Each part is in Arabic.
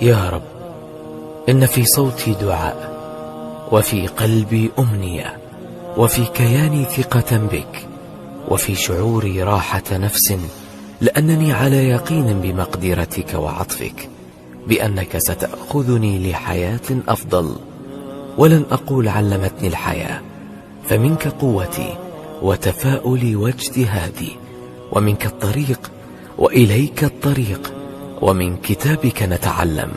يا رب، إن في صوتي دعاء، وفي قلبي أمنية، وفي كياني ثقة بك، وفي شعوري راحة نفس، لأنني على يقين بمقدرتك وعطفك، بأنك ستأخذني لحياة أفضل. ولن أقول علمتني الحياة، فمنك قوتي وتفاؤلي واجتهادي، ومنك الطريق وإليك الطريق، ومن كتابك نتعلم،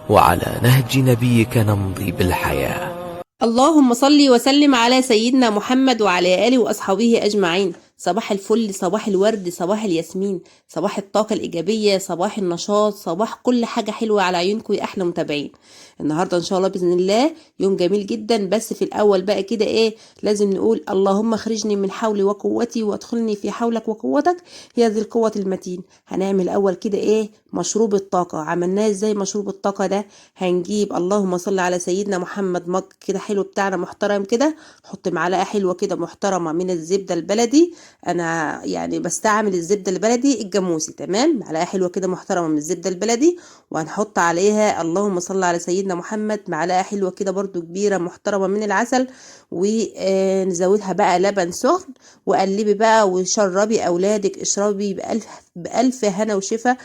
وعلى نهج نبيك نمضي بالحياة. اللهم صل وسلم على سيدنا محمد وعلى آله وأصحابه أجمعين. صباح الفل، صباح الورد، صباح الياسمين، صباح الطاقة الإيجابية، صباح النشاط، صباح كل حاجة حلوة على عيونكم يا أحلى متابعين. النهاردة إن شاء الله بإذن الله يوم جميل جدا، بس في الأول بقى كده لازم نقول اللهم اخرجني من حولي وقوتي وادخلني في حولك وقوتك يا ذي القوة المتين. هنعمل الأول كده مشروب الطاقة. عملناه ازاي مشروب الطاقة ده؟ هنجيب اللهم صل على سيدنا محمد مج كده حلو بتاعنا محترم كده، نحط معلقة حلوة كده محترمة من الزبدة البلدي. انا يعني بستعمل الزبدة البلدي الجاموسي، تمام، معلقة حلوة كده محترمة من الزبدة البلدي. وهنحط عليها اللهم صل على سيدنا محمد معلقة حلوة كده برضو كبيرة محترمة من العسل، ونزودها بقى لبن سخن. وقلبي بقى وشربي اولادك، اشربي بألف هنا وشفا.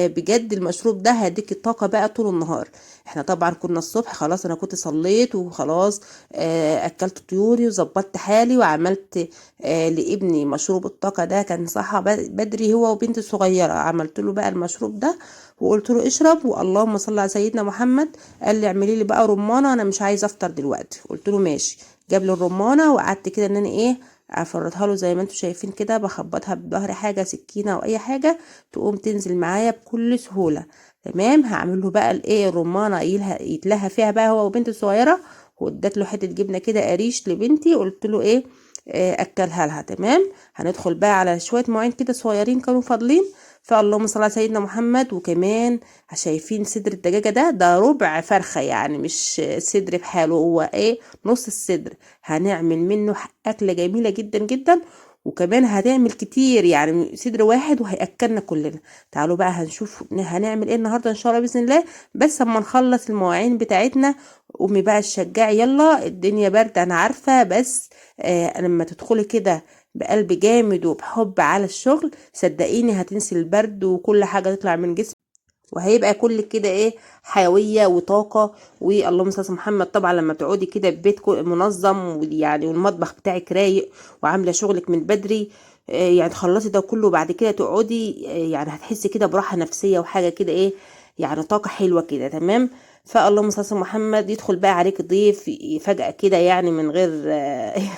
بجد المشروب ده هيديك الطاقة بقى طول النهار. احنا طبعا كنا الصبح خلاص، انا كنت صليت وخلاص، اكلت طيوري وظبطت حالي وعملت لابني مشروب الطاقة ده. كان صحى بدري هو وبنتي الصغيرة، عملت له بقى المشروب ده وقلت له اشرب، واللهم صل على سيدنا محمد. قال لي اعملي لي بقى رمانة، انا مش عايزه افطر دلوقتي. قلت له ماشي. جاب لي الرمانة وقعدت كده ان انا افردها له زي ما انتم شايفين كده، بخبطها بظهر حاجة سكينة او اي حاجة تقوم تنزل معايا بكل سهولة. تمام. هعمل له بقى الرمانة يتلهى فيها بقى هو وبنتي الصغيرة. واديت له حتة جبنة كده قريش لبنتي، قلت له اكلها لها. تمام. هندخل بقى على شوية مواعين كده صغيرين كانوا فاضلين. فاللهم صل على سيدنا محمد. وكمان شايفين صدر الدجاجة ده ربع فرخة، يعني مش صدر بحاله، هو نص الصدر. هنعمل منه أكلة جميلة جدا جدا. وكمان هنعمل كتير، يعني صدر واحد وهيأكلنا كلنا. تعالوا بقى هنشوف هنعمل ايه النهارده ان شاء الله باذن الله. بس اما نخلص المواعين بتاعتنا قومي بقى الشجاع، يلا الدنيا باردة انا عارفة، بس لما تدخلي كده بقلب جامد وبحب على الشغل صدقيني هتنسي البرد وكل حاجة تطلع من جسمك، وهيبقى كل كده حيويه وطاقه. واللهم صل على محمد. طبعا لما تقعدي كده في بيت منظم ويعني والمطبخ بتاعك رايق وعامله شغلك من بدري، يعني تخلصي ده كله وبعد كده تقعدي، يعني هتحسي كده براحه نفسيه وحاجه كده يعني طاقه حلوه كده. تمام. فاللهم صل على محمد. يدخل بقى عليك ضيف فجأة كده، يعني من غير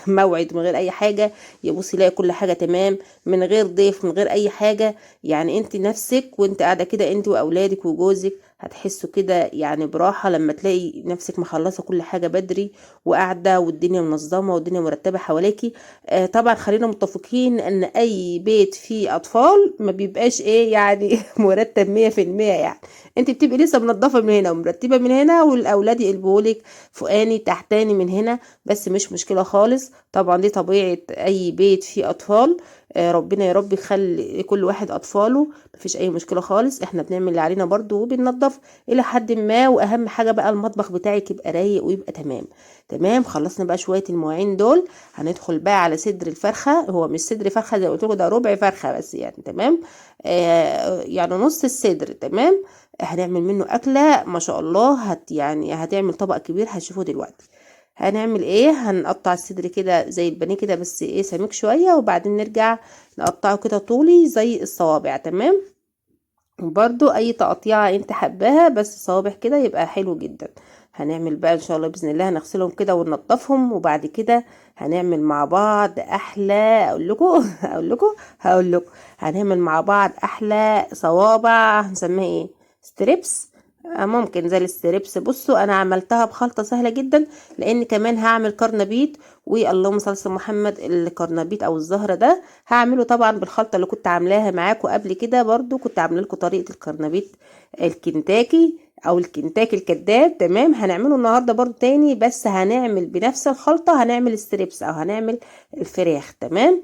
موعد، من غير اي حاجه، يبص يلاقي كل حاجه تمام، من غير ضيف، من غير اي حاجه. يعني انت نفسك وانت قاعده كده انت واولادك وجوزك هتحسوا كده يعني براحه لما تلاقي نفسك مخلصه كل حاجه بدري وقاعده والدنيا منظمه والدنيا مرتبه حواليكي. طبعا خلينا متفقين ان اي بيت فيه اطفال ما بيبقاش يعني مرتب 100%. يعني انت بتبقي لسه منظفه من هنا ومرتبه من هنا، والاولاد يقلبولك فوقاني تحتاني من هنا، بس مش مشكله خالص. طبعا دي طبيعه اي بيت فيه اطفال. ربنا يا رب يخلي كل واحد اطفاله، مفيش اي مشكله خالص. احنا بنعمل اللي علينا برضو وبننضف الى حد ما، واهم حاجه بقى المطبخ بتاعك يبقى رايق ويبقى تمام. تمام. خلصنا بقى شويه المواعين دول. هندخل بقى على صدر الفرخه. هو مش صدر فرخه زي ما قلت لكم، ده ربع فرخه بس يعني. تمام. يعني نص الصدر. تمام. هنعمل منه اكله ما شاء الله، يعني هتعمل طبق كبير هتشوفوه دلوقتي. هنعمل هنقطع الصدر كده زي البانيه كده، بس سميك شويه، وبعدين نرجع نقطعه كده طولي زي الصوابع. تمام. وبرضو اي تقطيعه انت حباها، بس صوابع كده يبقى حلو جدا. هنعمل بقى ان شاء الله باذن الله هنغسلهم كده وننضفهم، وبعد كده هنعمل مع بعض احلى اقول لكم هقول لكم هنعمل مع بعض احلى صوابع. هنسميها ستريبس. ممكن زي الستريبس. بصوا انا عملتها بخلطه سهله جدا، لان كمان هعمل كرنبيت. واللهم صل على محمد. الكرنبيت او الزهره ده هعمله طبعا بالخلطه اللي كنت عاملاها معاكم قبل كده، برضو كنت عامله لكم طريقه الكرنبيت الكنتاكي او الكنتاكي الكذاب. تمام. هنعمله النهارده برضو تاني، بس هنعمل بنفس الخلطه، هنعمل ستريبس او هنعمل الفراخ. تمام.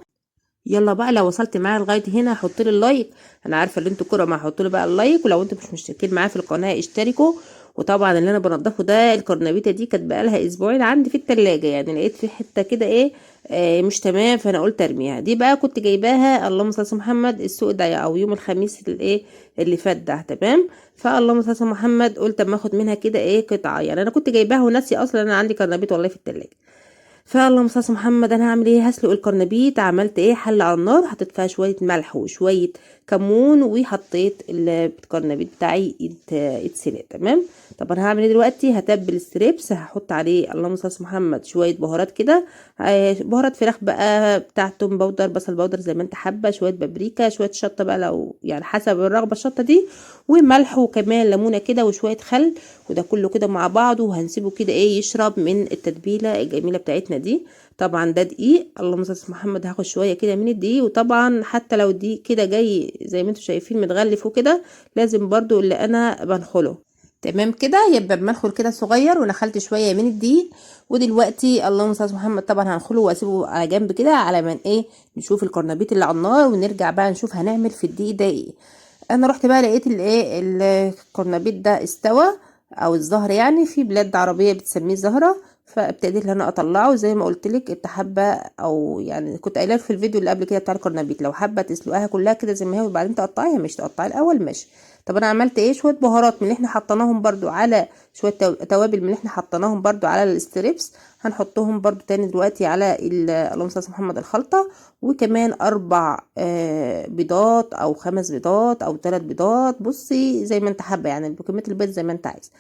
يلا بقى لو وصلت معايا لغايه هنا حط لي اللايك، انا عارفه ان انتوا كرة هحط لي بقى اللايك، ولو انتوا مش مشتركين معايا في القناه اشتركوا. وطبعا اللي انا بنضفه ده الكرنبيطه دي كانت بقالها اسبوعين عندي في التلاجة، يعني لقيت في حته كده ايه مش تمام، فانا قلت ارميها. دي بقى كنت جايباها اللهم صل على محمد السوق ده او يوم الخميس الايه اللي فات ده، تمام. فاللهم صل على محمد قلت اما اخد منها كده ايه قطعه، يعني انا كنت جايباها وناسي اصلا انا عندي كرنبيط والله في التلاجة. فاللهم صل على محمد انا هعمل ايه، هسلق الكرنبيط. عملت ايه، حله على النار حطيت فيها شويه ملح وشويه كمون، وحطيت الكرنبيط بتاعي يتسلق، تمام. طب انا هعمل ايه دلوقتي، هتبل الستريبس، هحط عليه اللهم صل على محمد شويه بهارات كده، بهارات فراخ بقى بتاع توم باودر، بصل باودر زي ما انت حابه، شويه بابريكا، شويه شطه بقى لو يعني حسب الرغبه الشطه دي، وملح، وكمان ليمونه كده وشويه خل. وده كله كده مع بعضه، وهنسيبه كده ايه يشرب من التتبيله الجميله بتاعتنا دي. طبعا ده دقيق، اللهم صل على محمد، هاخد شويه كده من الدقيق. وطبعا حتى لو الدقيق كده جاي زي ما انتم شايفين متغلف وكده، لازم برضو اللي انا بنخله، تمام كده. يبقى بمنخل كده صغير، ونخلت شويه من الدقيق. ودلوقتي اللهم صل على محمد طبعا هنخله واسيبه على جنب كده، على ما ايه نشوف الكرنبيط اللي على النار، ونرجع بقى نشوف هنعمل في الدقيق ده ايه. انا رحت بقى لقيت الايه الكرنبيط ده استوى، او الزهر، يعني في بلاد عربيه بتسميه زهره. فابتديت ان انا اطلعه زي ما قلت لك، انت حابه او يعني كنت قايله في الفيديو اللي قبل كده بتاع الكرنبيط، لو حابه تسلقها كلها كده زي ما هي وبعدين تقطعيها، مش تقطعي الاول ماشي. طب انا عملت ايه، شويه بهارات من اللي احنا حطيناهم برضو على شويه توابل من اللي احنا حطيناهم برضو على الستريبس، هنحطهم برضو تاني دلوقتي على اللهم صل على محمد الخلطه. وكمان 4 بيضات او 5 بيضات او 3 بيضات، بصي زي ما انت حابه، يعني بكميه البيض زي ما انت عايز،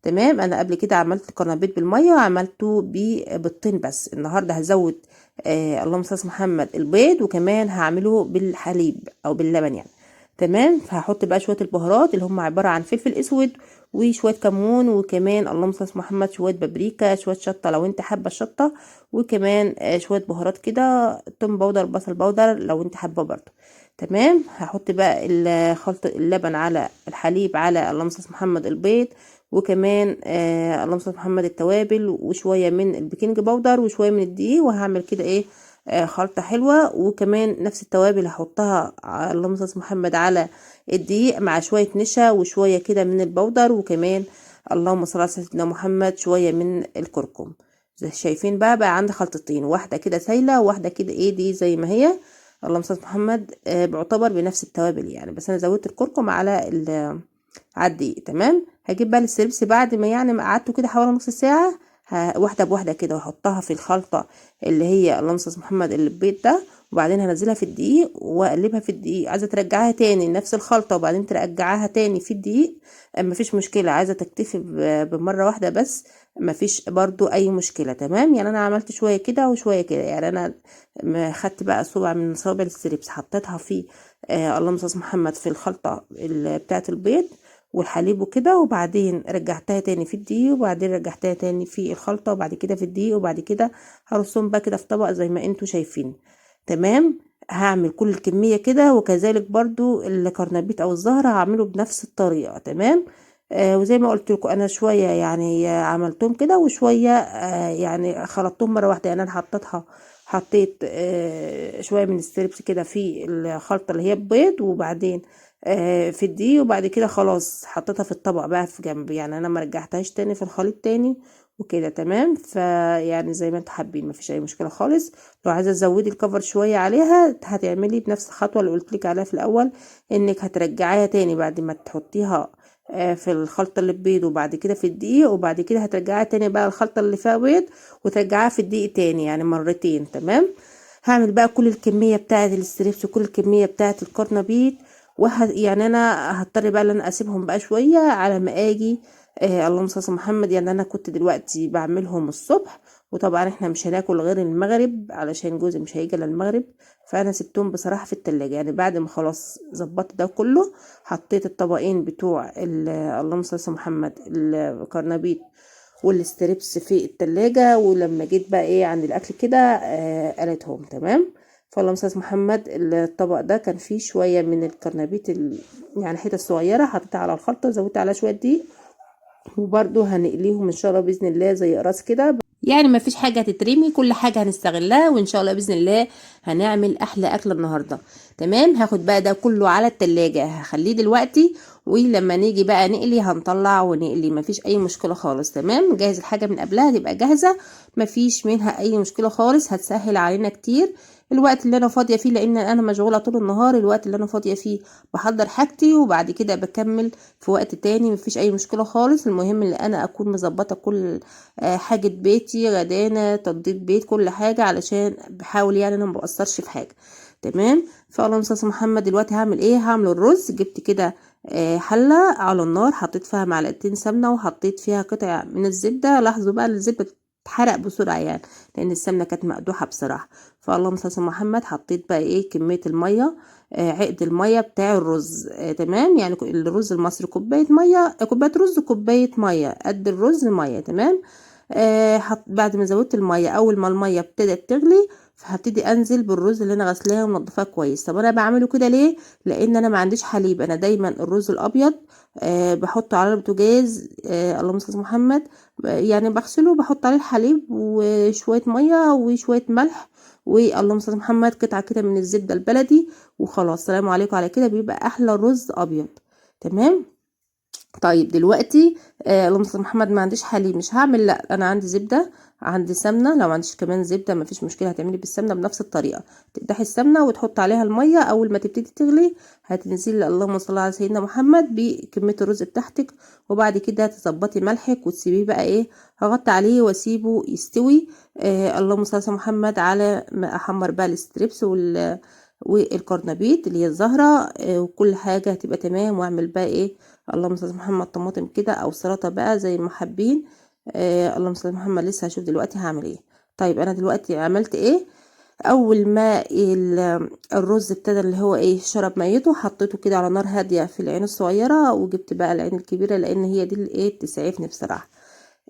تمام. انا قبل كده عملت كرنبيط بالميه وعملته ببيضتين بس، النهارده هزود اللهم صل على محمد البيض، وكمان هعمله بالحليب او باللبن يعني، تمام. فهحط بقى شويه البهارات اللي هم عباره عن فلفل اسود وشويه كمون، وكمان اللهم صل على محمد شويه بابريكا، شويه شطه لو انت حابه الشطه، وكمان شويه بهارات كده، توم باودر، بصل باودر لو انت حابه برضه، تمام. هحط بقى خلط اللبن على الحليب على اللهم صل على محمد البيض، وكمان اللهم صل على محمد التوابل، وشويه من البيكنج باودر، وشويه من الدقيق، وهعمل كده ايه خلطة حلوة. وكمان نفس التوابل هحطها اللهم صل على محمد على الدقيق، مع شوية نشا وشوية كده من البودر، وكمان اللهم صل على سيدنا محمد شوية من الكركم. زي شايفين بقى عندي خلطتين، واحدة كده سايلة وواحدة كده ايه دي زي ما هي اللهم صل على محمد، بعتبر بنفس التوابل يعني، بس انا زودت الكركم على الدقيق، تمام. هجيب بقى الستريبس بعد ما يعني ما قعدته كده حوالي نص ساعة، واحدة بواحدة كده، واحطها في الخلطة اللي هي اللهم صل على محمد اللي البيض ده، وبعدين هنزلها في الدقيق واقلبها في الدقيق. عايزة ترجعها تاني نفس الخلطة وبعدين ترجعها تاني في الدقيق، مفيش مشكلة. عايزة تكتفي بمرة واحدة بس، مفيش برضو اي مشكلة، تمام. يعني انا عملت شوية كده وشوية كده، يعني انا خدت بقى صبع من صوابع الستريبس حطيتها في اللهم صل على محمد في الخلطة بتاعة البيض والحليب وكده، وبعدين رجعتها تاني في الدقيق، وبعدين رجعتها تاني في الخلطة، وبعد كده في الدقيق، وبعد كده هرصهم بقى كده في طبق زي ما انتوا شايفين، تمام. هعمل كل الكمية كده، وكذلك برضو الكرنبيط او الزهرة هعمله بنفس الطريقة، تمام. وزي ما قلت لكم انا شوية يعني عملتهم كده، وشوية يعني خلطتهم مرة واحدة، يعني انا حطيت شوية من الستريبس كده في الخلطة اللي هي بيض، وبعدين في الدقيق، وبعد كده خلاص حطيتها في الطبق بقى في جنب، يعني انا ما رجعتهاش تاني في الخليط تاني وكده، تمام. فيعني زي ما انتوا حابين مفيش اي مشكله خالص. لو عايزه تزودي الكفر شويه عليها هتعملي بنفس الخطوه اللي قلت لك عليها في الاول، انك هترجعيها تاني بعد ما تحطيها في الخلطه اللي ببيض، وبعد كده في الدقيق، وبعد كده هترجعيها تاني بقى الخلطه اللي فيها بيض، وترجعيها في الدقيق تاني، يعني مرتين، تمام. هعمل بقى كل الكميه بتاعه الستريبس وكل الكميه بتاعه الكرنبيط، يعني انا هضطر بقى ان انا اسيبهم بقى شويه على ما اجي اللهم صل على محمد. يعني انا كنت دلوقتي بعملهم الصبح، وطبعا احنا مش هناكل غير المغرب علشان جوزي مش هيجي للمغرب، فانا سبتهم بصراحه في التلاجة. يعني بعد ما خلاص ظبطت ده كله، حطيت الطبقين بتوع اللهم صل على محمد الكرنبيط والستريبس في التلاجة، ولما جيت بقى ايه عند الاكل كده قلتهم، تمام. فاللهم صل على محمد الطبق ده كان فيه شويه من الكرنبيط يعني حتت صغيره، حطيتها على الخلطه، زودت عليها شويه دقيق، وبرده هنقليهم ان شاء الله باذن الله زي قراص كده. يعني ما فيش حاجة هتترمي، كل حاجة هنستغلها، وان شاء الله بإذن الله هنعمل احلى اكل النهاردة. تمام. هاخد بقى ده كله على التلاجة، هخليه دلوقتي، ولما نيجي بقى نقلي هنطلع ونقلي، ما فيش اي مشكلة خالص. تمام. جهز الحاجة من قبلها تبقى جاهزة، ما فيش منها اي مشكلة خالص، هتسهل علينا كتير الوقت اللي انا فاضية فيه، لان انا مشغولة طول النهار. الوقت اللي انا فاضية فيه بحضر حاجتي وبعد كده بكمل في وقت تاني، مفيش اي مشكلة خالص. المهم ان انا اكون مظبطة كل حاجة بيتي، غدانة، تنظيف بيت، كل حاجة، علشان بحاول يعني انا مبقصرش في حاجة. تمام. فالله صل محمد. دلوقتي هعمل ايه؟ هعمل الرز. جبت كده حلة على النار، حطيت فيها معلقتين سمنة وحطيت فيها قطع من الزبدة. لاحظوا بقى الزبدة بتتحرق بسرعة يعني، لان السمنة كانت مقدوحة بصراحة. فاللهم صل على محمد. حطيت بقى ايه؟ كمية المية، عقد المية بتاع الرز. تمام. يعني الرز المصري كوباية مية، كوباية رز كوباية مية، قد الرز مية. تمام. بعد ما زودت المية، اول ما المية ابتدت تغلي فهبتدي انزل بالرز اللي انا غسلاه ومنضفاه كويس. طب انا بعمله كده ليه؟ لان انا ما عنديش حليب. انا دايما الرز الابيض بحطه على البوتاجاز، اللهم صل على محمد، يعني بغسله وبحط عليه الحليب وشويه ميه وشويه ملح، واللهم صل على محمد قطعه كده من الزبده البلدي، وخلاص. سلام عليكم على كده، بيبقى احلى رز ابيض. تمام. طيب دلوقتي اللهم صل على محمد، ما عنديش حليب مش هعمل، لا انا عندي زبده، عندي سمنه. لو ما عنديش كمان زبده ما فيش مشكله، هتعملي بالسمنه بنفس الطريقه. تقدحي السمنه وتحط عليها الميه، اول ما تبتدي تغلي هتنزلي اللهم صل على سيدنا محمد بكميه الرز بتاعتك، وبعد كده تظبطي ملحك وتسيبيه بقى ايه، هغطي عليه واسيبه يستوي. اللهم صل على محمد. على ما احمر بقى الستريبس والقرنبيط اللي هي الزهرة، وكل حاجة هتبقى تمام. واعمل بقى ايه، اللهم صل على محمد، طماطم كده او سلطة بقى زي ما حابين. اللهم صل على محمد. لسه هشوف دلوقتي هعمل ايه. طيب انا دلوقتي عملت ايه؟ اول ما الرز ابتدى اللي هو ايه شرب ميته، حطيته كده على نار هادية في العين الصغيرة، وجبت بقى العين الكبيرة لان هي دي اللي ايه بتسعفني بصراحة.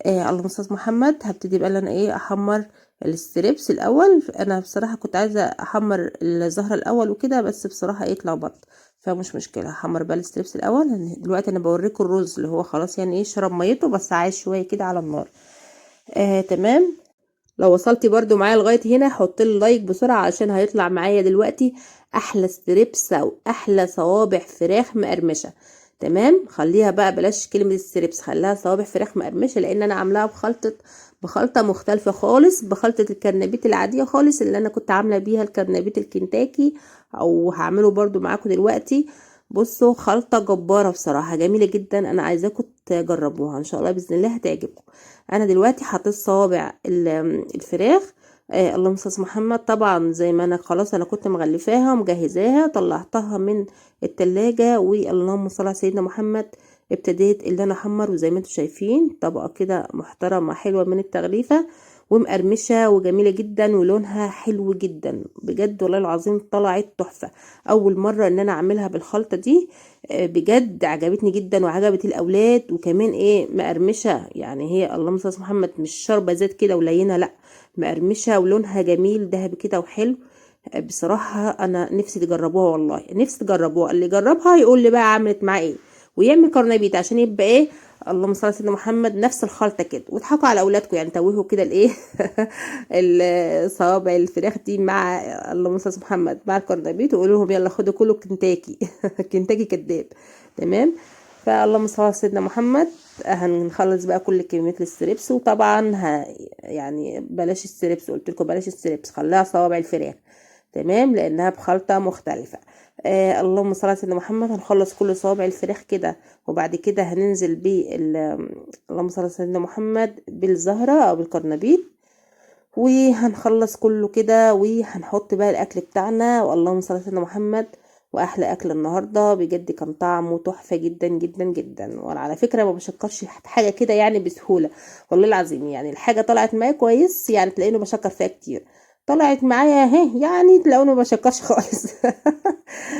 اللهم صل على محمد. هبتدي بقى انا ايه احمر الستريبس الاول. انا بصراحه كنت عايزه احمر الزهره الاول وكده، بس بصراحه ايه اتلخبطت، فمش مشكله، هحمر بقى الستريبس الاول. دلوقتي انا بوريكم الرز اللي هو خلاص يعني ايه شرب ميته، بس عايز شويه كده على النار. تمام. لو وصلتي برضو معايا لغايه هنا حط لي لايك بسرعه، عشان هيطلع معايا دلوقتي احلى ستريبس او احلى صوابع فراخ مقرمشه. تمام. خليها بقى بلاش كلمه الستريبس، خليها صوابع فراخ مقرمشه، لان انا عاملاها بخلطه مختلفه خالص، بخلطه الكرنبيت العاديه خالص اللي انا كنت عامله بيها الكرنبيت الكنتاكي، او هعمله برضو معاكم دلوقتي. بصوا خلطه جباره بصراحه، جميله جدا، انا عايزاكم تجربوها ان شاء الله باذن الله هتعجبكم. انا دلوقتي حطيت صوابع الفراخ، اللهم صل على محمد. طبعا زي ما انا خلاص انا كنت مغلفاها ومجهزاها، طلعتها من التلاجة، واللهم صل على سيدنا محمد. ابتديت اللي انا احمر، وزي ما انتم شايفين طبقة كده محترمة حلوة من التغليفة، ومقرمشة وجميلة جدا، ولونها حلو جدا بجد والله العظيم، طلعت تحفة. اول مرة ان انا اعملها بالخلطة دي، بجد عجبتني جدا وعجبت الاولاد. وكمان ايه مقرمشه، يعني هي اللهم صل على محمد مش شاربه زيت كده ولينه، لا مقرمشه ولونها جميل ذهبي كده وحلو. بصراحه انا نفسي تجربوها، والله نفسي تجربوها. اللي جربها يقول لي بقى عملت معاه ايه، ويعمل كرنبيت عشان يبقى ايه اللهم صل على سيدنا محمد نفس الخلطه كده. وتضحكوا على اولادكم يعني، توهوا كده الايه الصوابع الفراخ دي مع اللهم صل على محمد مع الكرنبيت، وقولوا لهم يلا خدوا كله كنتاكي كنتاكي كداب. تمام. فاللهم صل على سيدنا محمد. هنخلص بقى كل كمية الستريبس، وطبعا يعني بلاش الستريبس، قلت لكم بلاش الستريبس، خليها صوابع الفراخ. تمام. لانها بخلطة مختلفة. اللهم صل على سيدنا محمد. هنخلص كل صوابع الفراخ كده، وبعد كده هننزل اللهم صل على سيدنا محمد بالزهرة او بالقرنبيط، وهنخلص كله كده، وهنحط بقى الاكل بتاعنا، واللهم صل على سيدنا محمد. واحلى اكل النهارده بجد، كان طعمه تحفه جدا جدا جدا. وانا على فكره ما بشكرش في حاجه كده يعني بسهوله، والله العظيم يعني الحاجه طلعت معايا كويس، يعني تلاقيني بشكر فيها كتير. طلعت معايا اهي يعني تلاقوني ما بشكرش خالص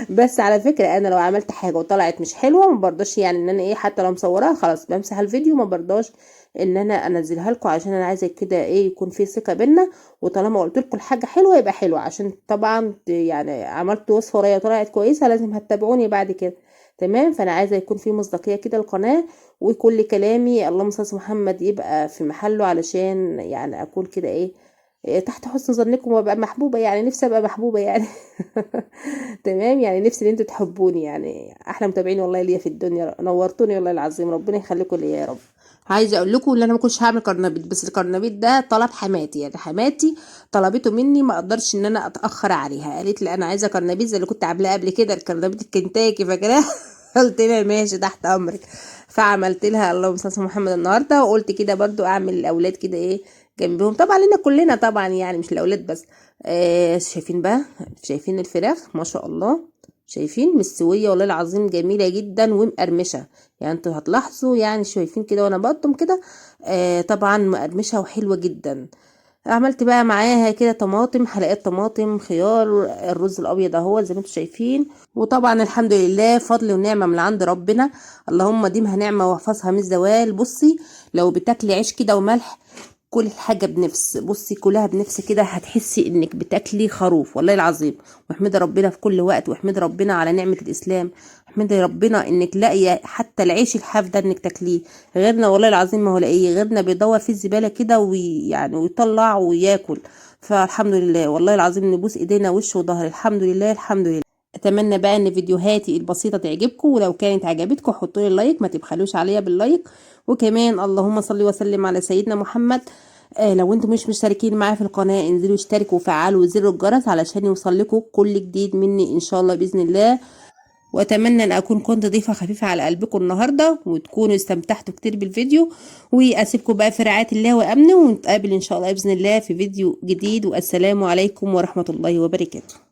بس على فكره انا لو عملت حاجه وطلعت مش حلوه ما برضاش يعني ان انا ايه، حتى لو مصوراها خلاص بمسح الفيديو، ما برضاش ان انا انزلها لكم، عشان انا عايزه كده ايه يكون في ثقه بينا. وطالما قلت لكم الحاجه حلوه يبقى حلوه، عشان طبعا يعني عملت وصفه ورايا طلعت كويسه لازم هتتابعوني بعد كده. تمام. فانا عايزه يكون في مصداقيه كده القناه، وكل كلامي اللهم صل على محمد يبقى في محله، علشان يعني اكون كده ايه، تحت حسن ظنكم وابقى محبوبه، يعني نفسي ابقى محبوبه يعني. تمام، يعني نفسي ان انتوا تحبوني، يعني احلى متابعين والله ليا في الدنيا، نورتوني والله العظيم، ربنا يخليكم ليا يا رب. عايزه اقول لكم ان انا ما كنتش هعمل كرنبيط، بس الكرنبيط ده طلب حماتي، يعني حماتي طلبته مني، ما اقدرش ان انا اتاخر عليها، قالت لي انا عايزه كرنبيط زي اللي كنت عاملاه قبل كده، الكرنبيط الكنتاكي فاكراه. قلت لها ماشي تحت امرك. فعملت لها اللهم صل على محمد النهارده، وقلت كده برضو اعمل الاولاد كده ايه جنبهم، طبعا لنا كلنا طبعا يعني مش الاولاد بس. شايفين بقى، شايفين الفراخ ما شاء الله، شايفين مستويه والله العظيم جميله جدا ومقرمشه، يعني انتوا هتلاحظوا يعني شايفين كده وانا بقطم كده. طبعا مقرمشه وحلوه جدا. عملت بقى معاها كده طماطم، حلقات طماطم، خيار، الرز الابيض اهو زي ما انتم شايفين. وطبعا الحمد لله فضل ونعمه من عند ربنا، اللهم ديمها نعمه واحفظها من الزوال. بصي لو بتاكلي عيش كده وملح، كل الحاجة بنفس، بصي كلها بنفس كده، هتحسي انك بتاكلي خروف والله العظيم. واحمدي ربنا في كل وقت، واحمدي ربنا على نعمة الاسلام، احمدي ربنا انك لاقيه حتى العيش الحاف ده انك تاكليه. غيرنا والله العظيم ما هو لاقيه، غيرنا بيدور في الزبالة كده ويعني ويطلع وياكل. فالحمد لله والله العظيم، نبوس ايدينا وش وظهر، الحمد لله الحمد لله. اتمنى بقى ان فيديوهاتي البسيطه تعجبكم، ولو كانت عجبتكم حطوا لي لايك، ما تبخلوش عليا باللايك. وكمان اللهم صل وسلم على سيدنا محمد. لو انتم مش مشتركين معايا في القناه انزلوا اشتركوا وفعلوا زر الجرس علشان يوصل لكم كل جديد مني ان شاء الله باذن الله. واتمنى ان اكون كنت ضيفه خفيفه على قلبكم النهارده، وتكونوا استمتعتوا كتير بالفيديو. واسيبكم بقى في رعايه الله وامنه، ونتقابل ان شاء الله باذن الله في فيديو جديد، والسلام عليكم ورحمه الله وبركاته.